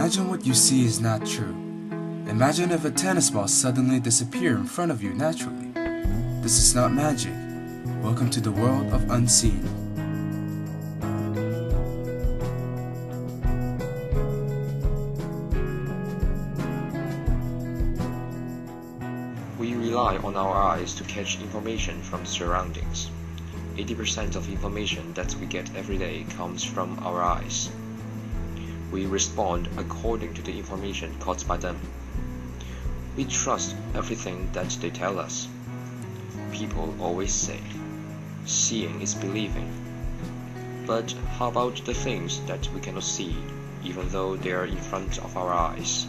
Imagine what you see is not true. Imagine if a tennis ball suddenly disappeared in front of you naturally. This is not magic. Welcome to the world of unseen. We rely on our eyes to catch information from surroundings. 80% of information that we get every day comes from our eyes. We respond according to the information caught by them. We trust everything that they tell us. People always say, seeing is believing. But how about the things that we cannot see, even though they are in front of our eyes?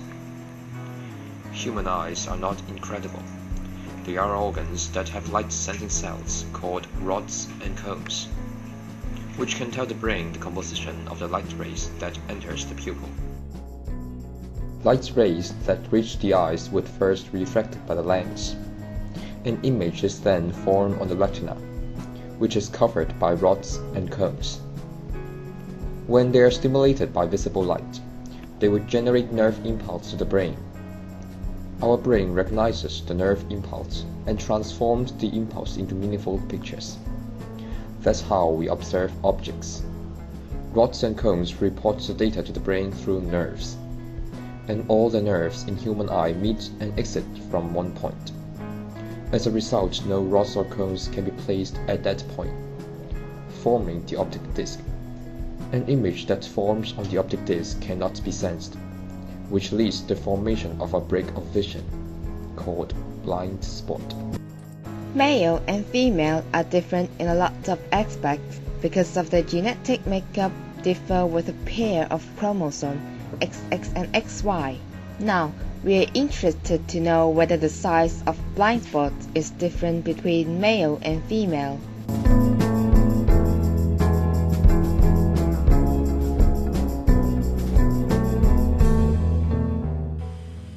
Human eyes are not incredible. They are organs that have light-sensing cells called rods and cones, which can tell the brain the composition of the light rays that enters the pupil. Light rays that reach the eyes would first be reflected by the lens. An image is then formed on the retina, which is covered by rods and cones. When they are stimulated by visible light, they would generate nerve impulse to the brain. Our brain recognizes the nerve impulse and transforms the impulse into meaningful pictures. That's how we observe objects. Rods and cones report the data to the brain through nerves, and all the nerves in human eye meet and exit from one point. As a result, no rods or cones can be placed at that point, forming the optic disc. An image that forms on the optic disc cannot be sensed, which leads to the formation of a break of vision, called blind spot. Male and female are different in a lot of aspects because of their genetic makeup differ with a pair of chromosomes XX and XY. Now, we are interested to know whether the size of blind spots is different between male and female.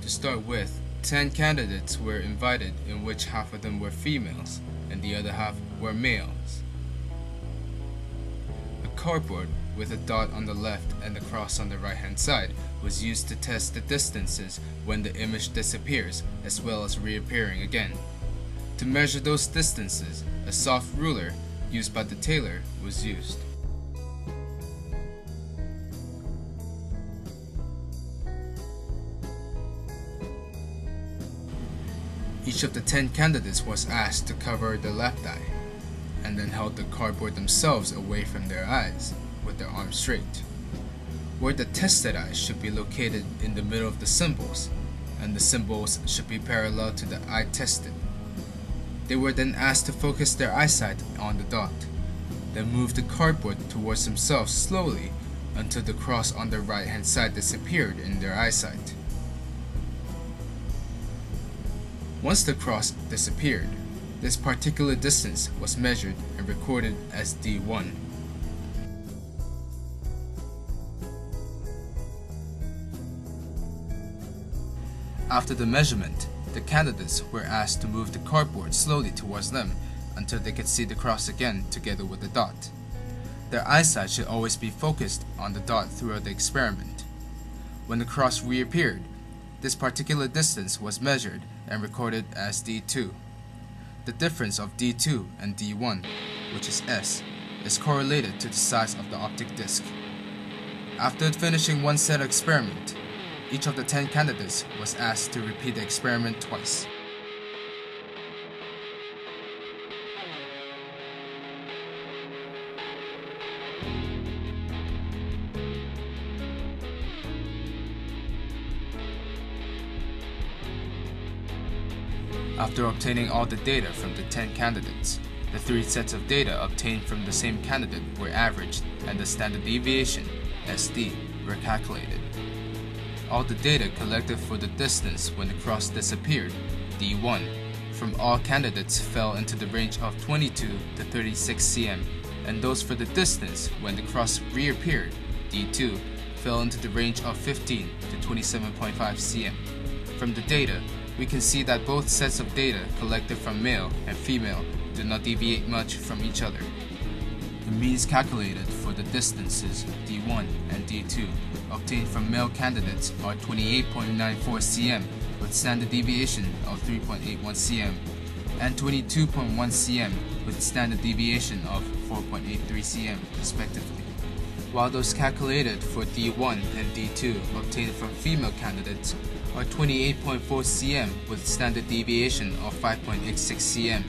To start with, 10 candidates were invited, in which half of them were females and the other half were males. A cardboard with a dot on the left and a cross on the right hand side was used to test the distances when the image disappears as well as reappearing again. To measure those distances, a soft ruler used by the tailor was used. Each of the 10 candidates was asked to cover the left eye, and then held the cardboard themselves away from their eyes, with their arms straight. Where the tested eye should be located in the middle of the symbols, and the symbols should be parallel to the eye tested. They were then asked to focus their eyesight on the dot, then move the cardboard towards themselves slowly until the cross on the right hand side disappeared in their eyesight. Once the cross disappeared, this particular distance was measured and recorded as D1. After the measurement, the candidates were asked to move the cardboard slowly towards them until they could see the cross again together with the dot. Their eyesight should always be focused on the dot throughout the experiment. When the cross reappeared, this particular distance was measured and recorded as D2. The difference of D2 and D1, which is S, is correlated to the size of the optic disc. After finishing one set of experiment, each of the 10 candidates was asked to repeat the experiment twice. After obtaining all the data from the 10 candidates, the 3 sets of data obtained from the same candidate were averaged and the standard deviation, SD, were calculated. All the data collected for the distance when the cross disappeared, D1, from all candidates fell into the range of 22 to 36 cm, and those for the distance when the cross reappeared, D2, fell into the range of 15 to 27.5 cm. From the data, we can see that both sets of data collected from male and female do not deviate much from each other. The means calculated for the distances D1 and D2 obtained from male candidates are 28.94 cm with standard deviation of 3.81 cm and 22.1 cm with standard deviation of 4.83 cm respectively, while those calculated for D1 and D2 obtained from female candidates are 28.4 cm with standard deviation of 5.86 cm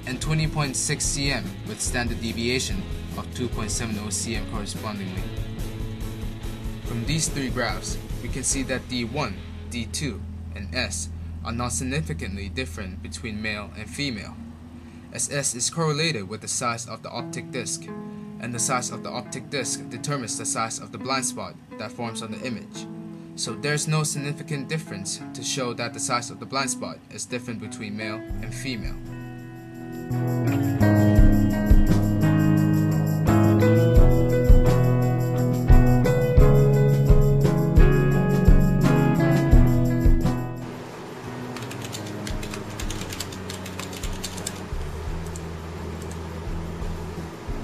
and 20.6 cm with standard deviation of 2.70 cm correspondingly. From these three graphs, we can see that D1, D2, and S are not significantly different between male and female, as S is correlated with the size of the optic disc, and the size of the optic disc determines the size of the blind spot that forms on the image. So there's no significant difference to show that the size of the blind spot is different between male and female.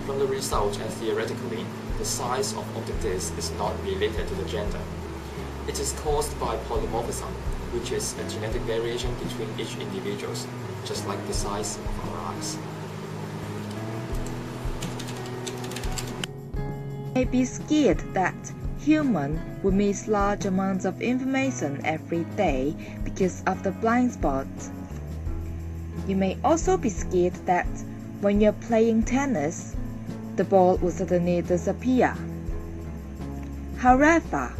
From the result and theoretically, the size of optic disc is not related to the gender. It is caused by polymorphism, which is a genetic variation between each individual, just like the size of our eyes. You may be scared that humans will miss large amounts of information every day because of the blind spot. You may also be scared that when you're playing tennis, the ball will suddenly disappear. However,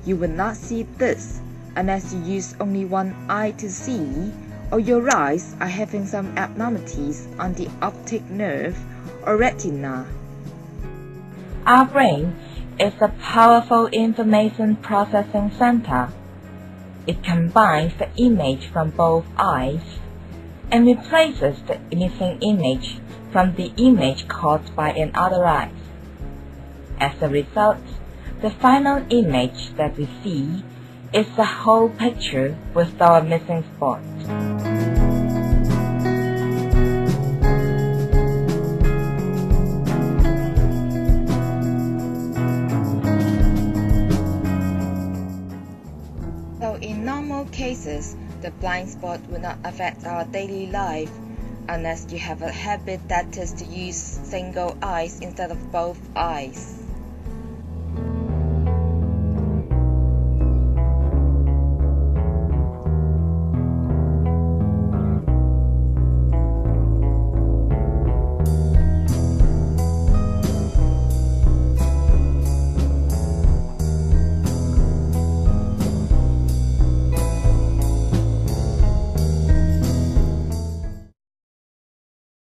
you will not see this unless you use only one eye to see, or your eyes are having some abnormalities on the optic nerve or retina. Our brain is a powerful information processing center. It combines the image from both eyes and replaces the missing image from the image caused by another eye. As a result, the final image that we see is the whole picture with our missing spot. So in normal cases, the blind spot will not affect our daily life unless you have a habit that is to use single eyes instead of both eyes.